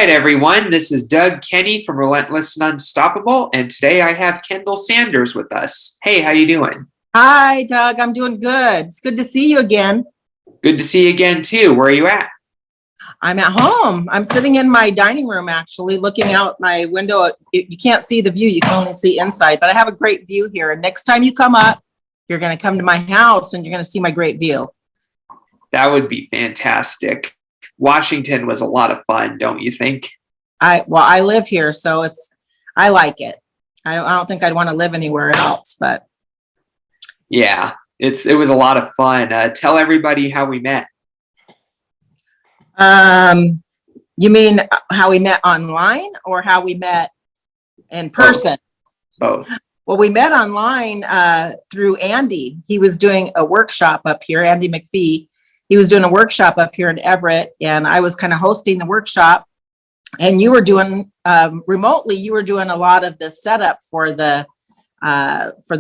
right, everyone. This is Doug Kenny from Relentless and Unstoppable, and today I have Kendall Sanders with us. Hey, how you doing? Hi, Doug. I'm doing good. It's good to see you again. Good to see you again, too. Where are you at? I'm at home. I'm sitting in my dining room, actually, looking out my window. You can't see the view. You can only see inside, but I have a great view here. And next time you come up, you're going to come to my house and you're going to see my great view. That would be fantastic. Washington was a lot of fun, don't you think? I live here, so I like it. I don't think I'd want to live anywhere else, but. Yeah, it was a lot of fun. Tell everybody how we met. You mean how we met online or how we met in person? Both. Well, we met online through Andy. He was doing a workshop up here, Andy McPhee. He was doing a workshop up here in Everett, and I was kind of hosting the workshop. And you were doing remotely. You were doing a lot of the setup for the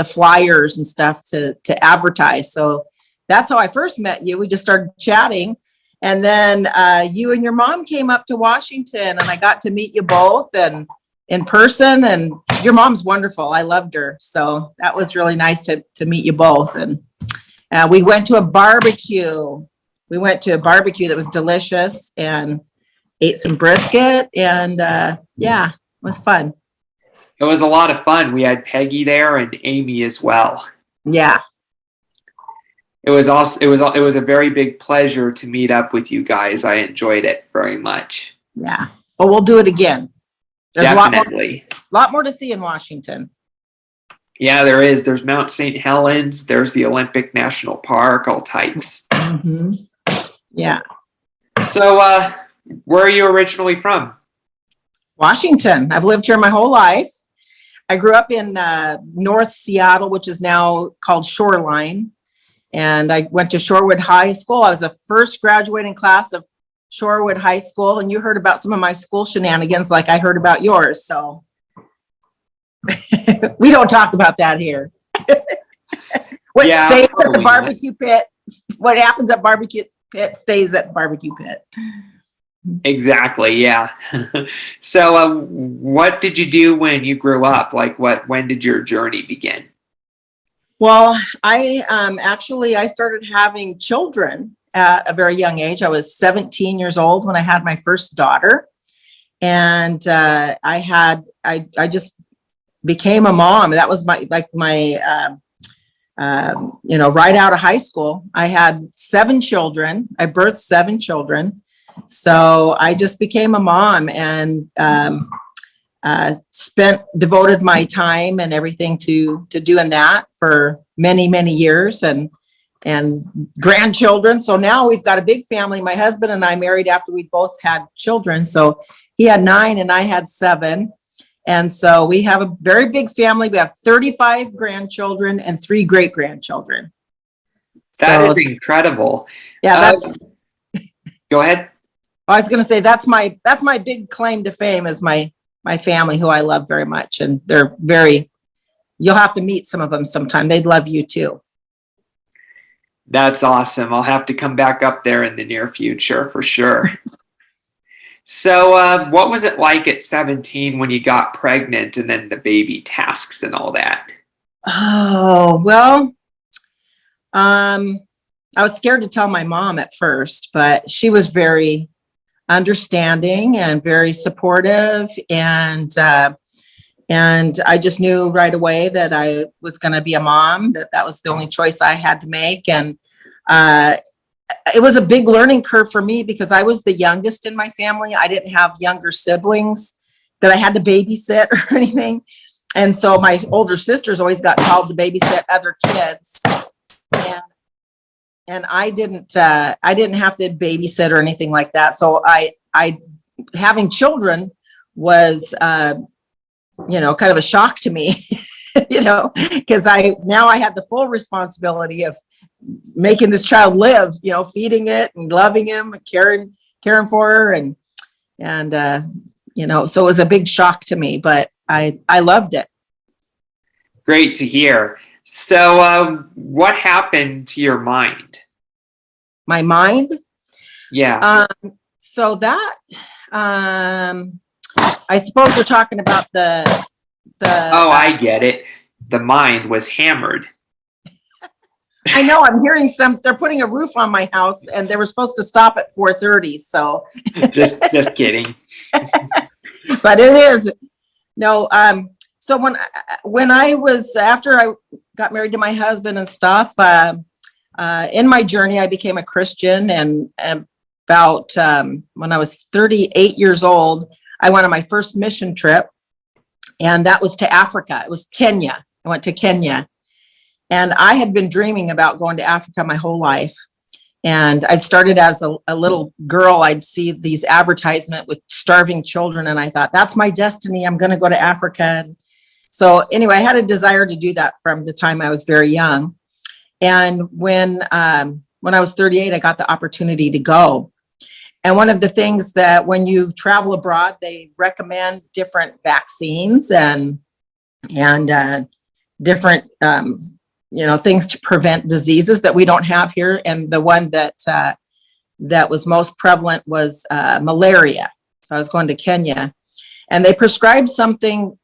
flyers and stuff to advertise. So that's how I first met you. We just started chatting, and then you and your mom came up to Washington, and I got to meet you both and in person. And your mom's wonderful. I loved her. So that was really nice to meet you both. And we went to a barbecue. We went to a barbecue that was delicious and ate some brisket, and yeah, it was fun. It was a lot of fun. We had Peggy there and Amy as well. Yeah. It was a very big pleasure to meet up with you guys. I enjoyed it very much. Yeah. Well, we'll do it again. There's Definitely. a lot more to see in Washington. Yeah, there is. There's Mount St. Helens. There's the Olympic National Park, all types. Mm-hmm. Yeah. So, where are you originally from? Washington. I've lived here my whole life. I grew up in North Seattle, which is now called Shoreline. And I went to Shorewood High School. I was the first graduating class of Shorewood High School. And you heard about some of my school shenanigans like I heard about yours. So we don't talk about that here. What stays at the barbecue pit, what happens at barbecue pit stays at barbecue pit. Exactly. Yeah. So, what did you do when you grew up? When did your journey begin? Well, I started having children at a very young age. I was 17 years old when I had my first daughter, and I just became a mom. That was my right out of high school. I had 7 children. I birthed 7 children. So I just became a mom and devoted my time and everything to doing that for many, many years and grandchildren. So now we've got a big family. My husband and I married after we both had children. So he had 9 and I had 7. And so we have a very big family. We have 35 grandchildren and 3 great-grandchildren. That is incredible. Yeah, go ahead. I was going to say that's my big claim to fame is my family, who I love very much, and you'll have to meet some of them sometime. They'd love you too. That's awesome. I'll have to come back up there in the near future for sure. So, what was it like at 17 when you got pregnant and then the baby tasks and all that? Oh, well, I was scared to tell my mom at first, but she was very understanding and very supportive. And I just knew right away that I was going to be a mom, that was the only choice I had to make. And it was a big learning curve for me because I was the youngest in my family. I didn't have younger siblings that I had to babysit or anything. And so my older sisters always got called to babysit other kids. And I didn't have to babysit or anything like that. So I having children was, kind of a shock to me, because I had the full responsibility of making this child live, feeding it and loving him and caring for her. And so it was a big shock to me, but I loved it. Great to hear. So, what happened to your mind? My mind? Yeah. So that I suppose we're talking about Oh, I get it. The mind was hammered. I know I'm hearing they're putting a roof on my house and they were supposed to stop at 4:30. So, Just kidding. but it is. No, so when I was, after I got married to my husband and stuff, in my journey, I became a Christian, and about, when I was 38 years old, I went on my first mission trip, and that was to Africa. It was Kenya. I went to Kenya, and I had been dreaming about going to Africa my whole life. And I started as a little girl. I'd see these advertisements with starving children, and I thought, that's my destiny. I'm going to go to Africa. And so anyway, I had a desire to do that from the time I was very young. And when I was 38, I got the opportunity to go. And one of the things that when you travel abroad, they recommend different vaccines and different things to prevent diseases that we don't have here. And the one that was most prevalent was malaria. So I was going to Kenya, and they prescribed something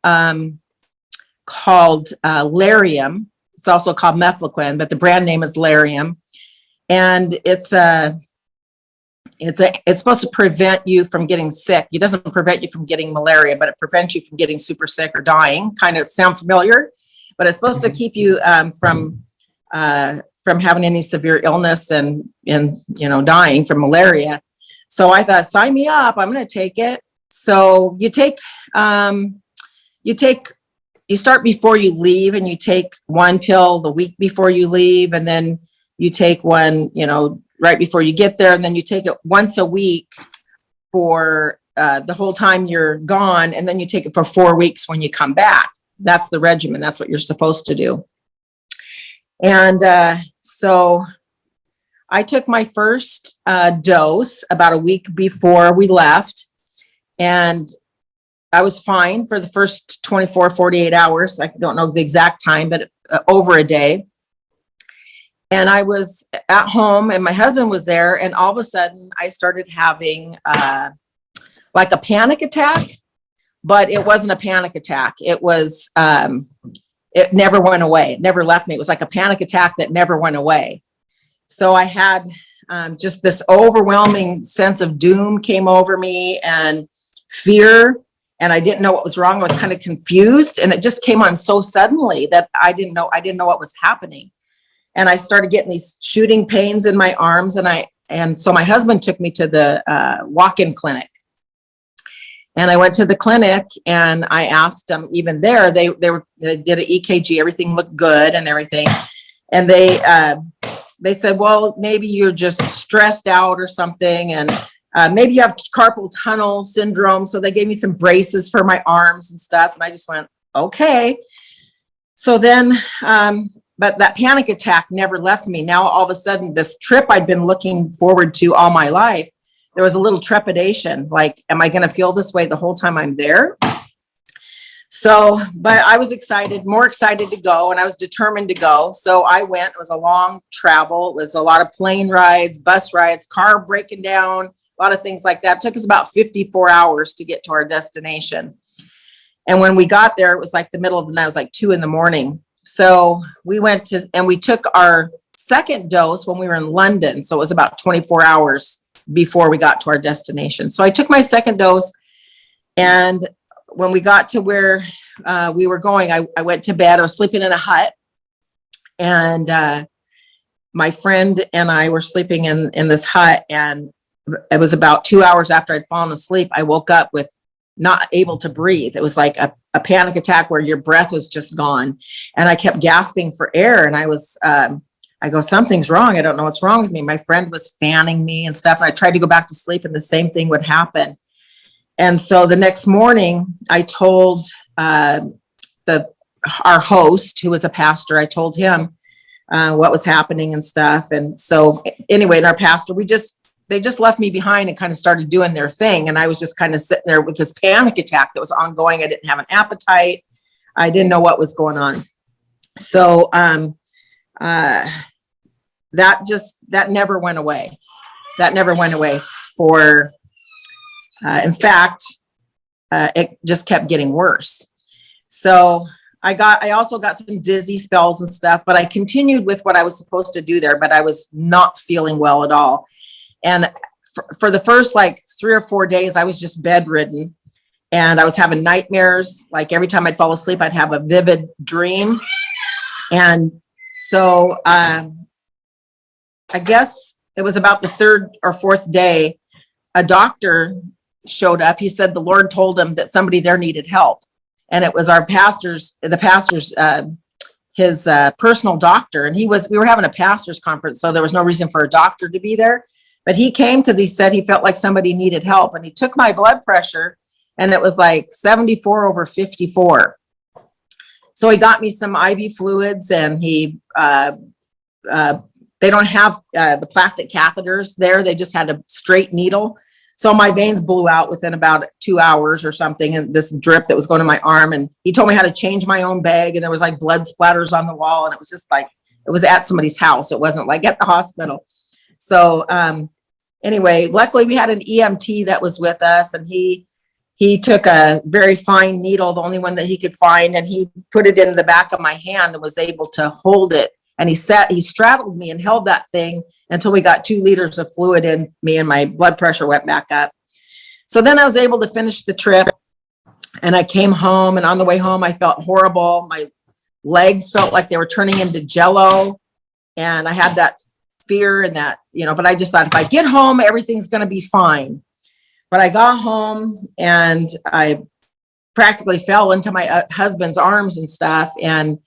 called Lariam. It's also called Mefloquine, but the brand name is Lariam, and it's supposed to prevent you from getting sick. It doesn't prevent you from getting malaria, but it prevents you from getting super sick or dying. Kind of sound familiar? But it's supposed to keep you from having any severe illness and dying from malaria. So I thought, sign me up. I'm going to take it. So you start before you leave, and you take one pill the week before you leave, and then you take one, right before you get there, and then you take it once a week for the whole time you're gone, and then you take it for 4 weeks when you come back. That's the regimen. That's what you're supposed to do. And so I took my first dose about a week before we left, and I was fine for the first 24, 48 hours. I don't know the exact time, but over a day. And I was at home, and my husband was there, and all of a sudden I started having like a panic attack. But it wasn't a panic attack. It was, it never went away. It never left me. It was like a panic attack that never went away. So I had just this overwhelming sense of doom came over me, and fear, and I didn't know what was wrong. I was kind of confused, and it just came on so suddenly that I didn't know what was happening. And I started getting these shooting pains in my arms, and so my husband took me to the walk-in clinic. And I went to the clinic, and I asked them, even there, they did an EKG, everything looked good and everything. And they said, well, maybe you're just stressed out or something. And maybe you have carpal tunnel syndrome. So they gave me some braces for my arms and stuff. And I just went, okay. So then, but that panic attack never left me. Now, all of a sudden, this trip I'd been looking forward to all my life, there was a little trepidation, like, am I going to feel this way the whole time I'm there? So, but I was more excited to go, and I was determined to go. So I went. It was a long travel. It was a lot of plane rides, bus rides, car breaking down, a lot of things like that. It took us about 54 hours to get to our destination. And when we got there, it was like the middle of the night. It was like 2 a.m. So we went and we took our second dose when we were in London. So it was about 24 hours before we got to our destination. So I took my second dose, and when we got to where we were going, I went to bed. I was sleeping in a hut, and my friend and I were sleeping in this hut, and it was about 2 hours after I'd fallen asleep, I woke up with not able to breathe. It was like a panic attack where your breath is just gone, and I kept gasping for air, and I go, something's wrong. I don't know what's wrong with me. My friend was fanning me and stuff. And I tried to go back to sleep, and the same thing would happen. And so the next morning, I told our host, who was a pastor, I told him what was happening and stuff. And so anyway, and our pastor, they just left me behind and kind of started doing their thing. And I was just kind of sitting there with this panic attack that was ongoing. I didn't have an appetite. I didn't know what was going on. So that never went away. That never went away for In fact, it just kept getting worse. So I also got some dizzy spells and stuff, but I continued with what I was supposed to do there, but I was not feeling well at all. And for the first like 3 or 4 days, I was just bedridden, and I was having nightmares. Like every time I'd fall asleep, I'd have a vivid dream. And so I guess it was about the 3rd or 4th day, a doctor showed up. He said the Lord told him that somebody there needed help. And it was our pastor's, his personal doctor. And we were having a pastor's conference, so there was no reason for a doctor to be there. But he came because he said he felt like somebody needed help. And he took my blood pressure, and it was like 74/54. So he got me some IV fluids, and they don't have the plastic catheters there. They just had a straight needle. So my veins blew out within about 2 hours or something, and this drip that was going to my arm. And he told me how to change my own bag, and there was like blood splatters on the wall, and it was just like, it was at somebody's house. It wasn't like at the hospital. So anyway, luckily we had an EMT that was with us, and he took a very fine needle, the only one that he could find, and he put it in the back of my hand and was able to hold it. And he straddled me and held that thing until we got 2 liters of fluid in me, and my blood pressure went back up. So then I was able to finish the trip, and I came home, and on the way home, I felt horrible. My legs felt like they were turning into jello. And I had that fear and that, but I just thought if I get home, everything's going to be fine. But I got home, and I practically fell into my husband's arms and stuff, and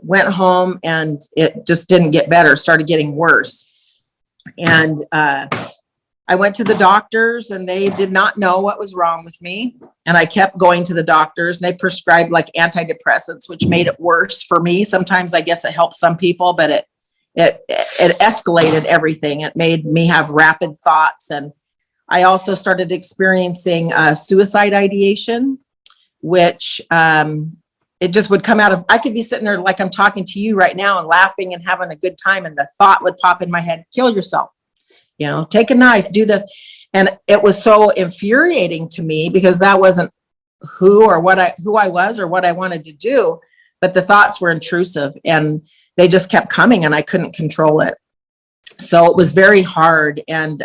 went home, and it just didn't get better, started getting worse. And I went to the doctors, and they did not know what was wrong with me. And I kept going to the doctors, and they prescribed like antidepressants, which made it worse for me. Sometimes I guess it helps some people, but it escalated everything. It made me have rapid thoughts. And I also started experiencing suicide ideation, which it just would come out of, I could be sitting there like I'm talking to you right now and laughing and having a good time, and the thought would pop in my head, kill yourself, take a knife, do this. And it was so infuriating to me, because that wasn't who I was or what I wanted to do, but the thoughts were intrusive, and they just kept coming, and I couldn't control it. So it was very hard. And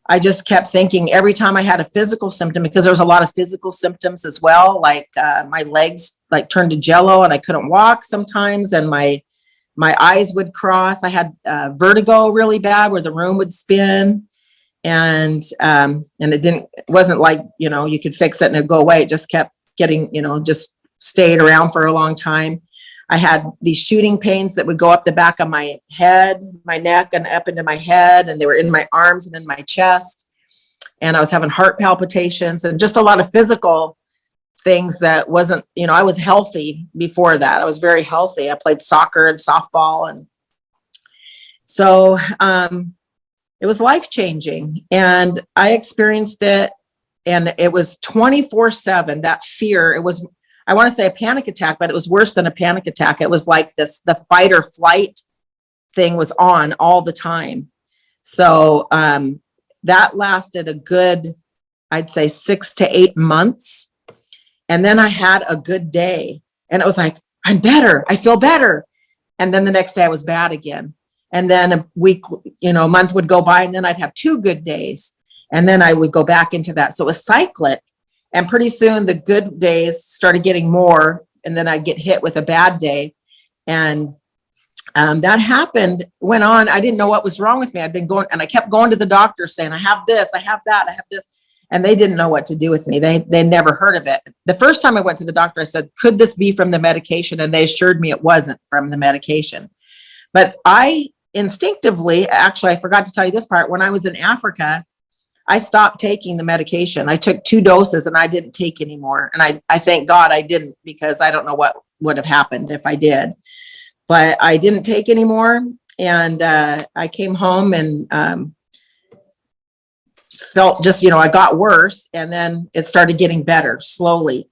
I just kept thinking every time I had a physical symptom, because there was a lot of physical symptoms as well, like my legs like turned to jello, and I couldn't walk sometimes, and my eyes would cross. I had vertigo really bad, where the room would spin, and it wasn't like, you could fix it and it'd go away. It just kept getting, just stayed around for a long time. I had these shooting pains that would go up the back of my head, my neck, and up into my head, and they were in my arms and in my chest. And I was having heart palpitations and just a lot of physical things that wasn't, I was healthy before that. I was very healthy. I played soccer and softball. And so it was life-changing, and I experienced it, and it was 24/7, that fear. It was, I want to say a panic attack, but it was worse than a panic attack. It was like the fight or flight thing was on all the time. So that lasted a good, I'd say 6 to 8 months. And then I had a good day, and it was like, I'm better. I feel better. And then the next day I was bad again. And then a week, a month would go by, and then I'd have 2 good days. And then I would go back into that. So it was cyclic. And pretty soon the good days started getting more, and then I'd get hit with a bad day. And that went on. I didn't know what was wrong with me. I'd been going, and I kept going to the doctor saying, I have this, I have that, I have this. And they didn't know what to do with me. They never heard of it. The first time I went to the doctor, I said, could this be from the medication? And they assured me it wasn't from the medication. But I instinctively, actually, I forgot to tell you this part. When I was in Africa, I stopped taking the medication. I took 2 doses, and I didn't take anymore. And I thank God I didn't, because I don't know what would have happened if I did. But I didn't take anymore. And I came home and felt just, I got worse, and then it started getting better slowly.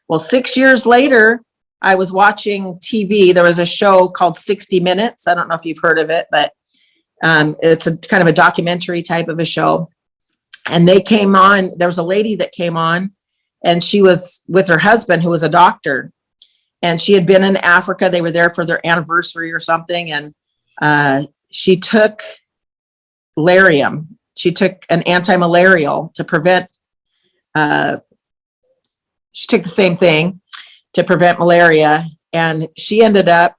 Well, 6 years later, I was watching TV. There was a show called 60 Minutes. I don't know if you've heard of it, but it's a kind of a documentary type of a show. And they came on, there was a lady that came on, and she was with her husband, who was a doctor. And she had been in Africa. They were there for their anniversary or something. And she took Lariam. She took an anti-malarial to prevent, she took the same thing to prevent malaria. And she ended up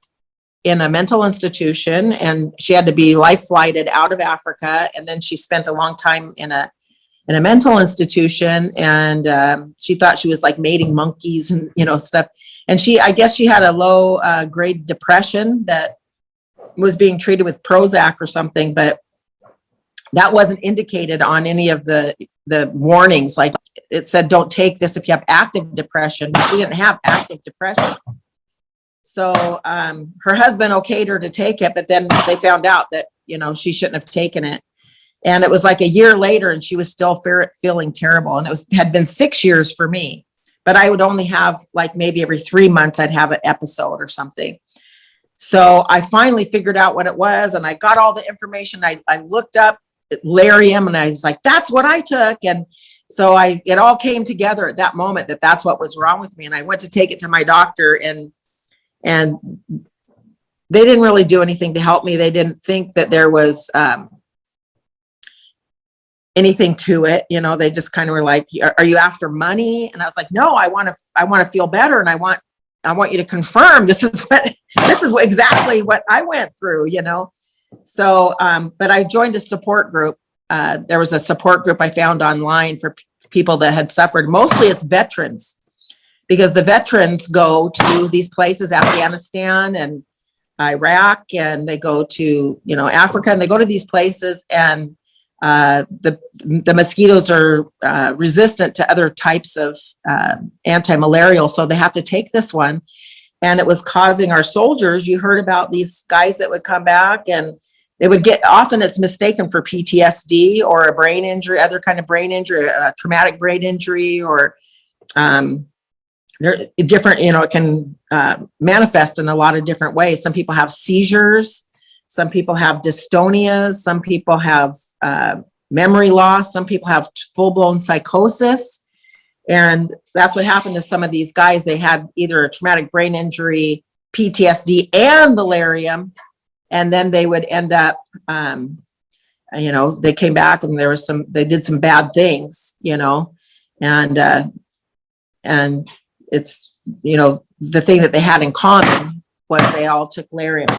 in a mental institution, and she had to be life flighted out of Africa. And then she spent a long time in a mental institution, and she thought she was like mating monkeys and, you know, stuff. And I guess she had a low grade depression that was being treated with Prozac or something, but that wasn't indicated on any of the warnings. Like, it said, don't take this if you have active depression. But she didn't have active depression. So her husband okayed her to take it, but then they found out that, you know, she shouldn't have taken it. And it was like a year later, and she was still feeling terrible. And had been 6 years for me, but I would only have like maybe every 3 months I'd have an episode or something. So I finally figured out what it was, and I got all the information. I looked up Lariam, and I was like, that's what I took. And so it all came together at that moment that that's what was wrong with me. And I went to take it to my doctor, and they didn't really do anything to help me. They didn't think that there was anything to it. You know, they just kind of were like, are you after money? And I was like, no, I want to feel better. And I want you to confirm this is exactly what I went through, you know? So, but I joined a support group. There was a support group I found online for people that had suffered. Mostly it's veterans, because the veterans go to these places, Afghanistan and Iraq, and they go to, you know, Africa, and they go to these places, and the mosquitoes are resistant to other types of anti-malarial. So they have to take this one. And it was causing our soldiers, you heard about these guys that would come back, and they would often it's mistaken for PTSD or a brain injury, other kind of brain injury, a traumatic brain injury, or they're different, you know, it can manifest in a lot of different ways. Some people have seizures, some people have dystonias, some people have memory loss, some people have full-blown psychosis. And that's what happened to some of these guys. They had either a traumatic brain injury, PTSD, and the Lariam. And then they would end up, you know, they came back, and they did some bad things, you know, and it's, you know, the thing that they had in common was they all took Lariam.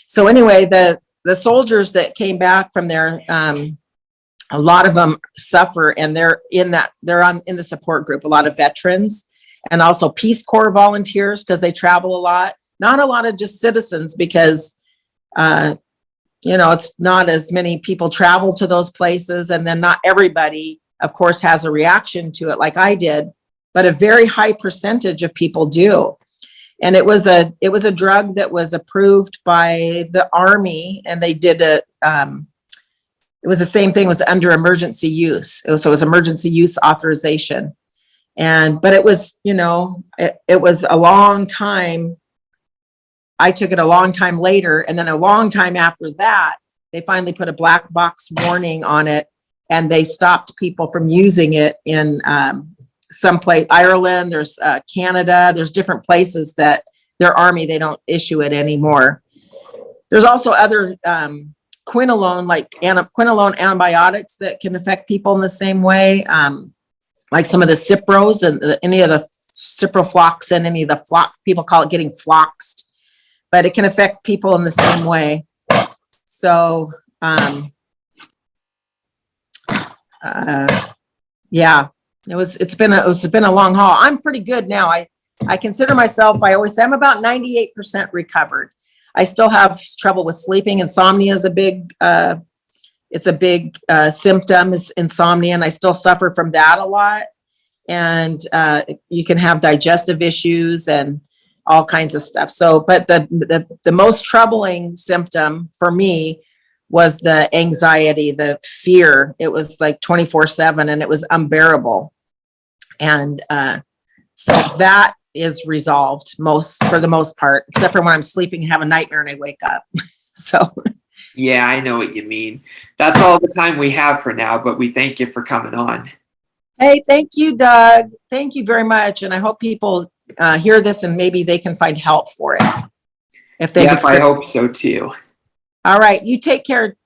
So anyway, the soldiers that came back from there, a lot of them suffer, and they're in the support group, a lot of veterans, and also Peace Corps volunteers, because they travel a lot. Not a lot of just citizens, because you know, it's not as many people travel to those places, and then not everybody, of course, has a reaction to it like I did, but a very high percentage of people do. And it was a drug that was approved by the Army, and they did it was the same thing, it was under emergency use. So it was emergency use authorization. But it was, you know, it was a long time. I took it a long time later, and then a long time after that, they finally put a black box warning on it, and they stopped people from using it in some place, Ireland, there's Canada, there's different places that their Army, they don't issue it anymore. There's also other quinolone, like quinolone antibiotics that can affect people in the same way, like some of the Cipros and any of the ciprofloxacin, any of the people call it getting floxed, but it can affect people in the same way. So, yeah, it's been a long haul. I'm pretty good now. I consider myself, I always say I'm about 98% recovered. I still have trouble with sleeping. Insomnia is a big symptom, is insomnia, and I still suffer from that a lot. And you can have digestive issues and all kinds of stuff. So, but the most troubling symptom for me was the anxiety, the fear. It was like 24/7, and it was unbearable. And so that is resolved for the most part, except for when I'm sleeping and have a nightmare and I wake up. So, Yeah, I know what you mean. That's all the time we have for now, but we thank you for coming on. Hey, thank you, Doug. Thank you very much. And I hope people hear this and maybe they can find help for it if they've Yep, I experienced. hope so too. All right. You take care,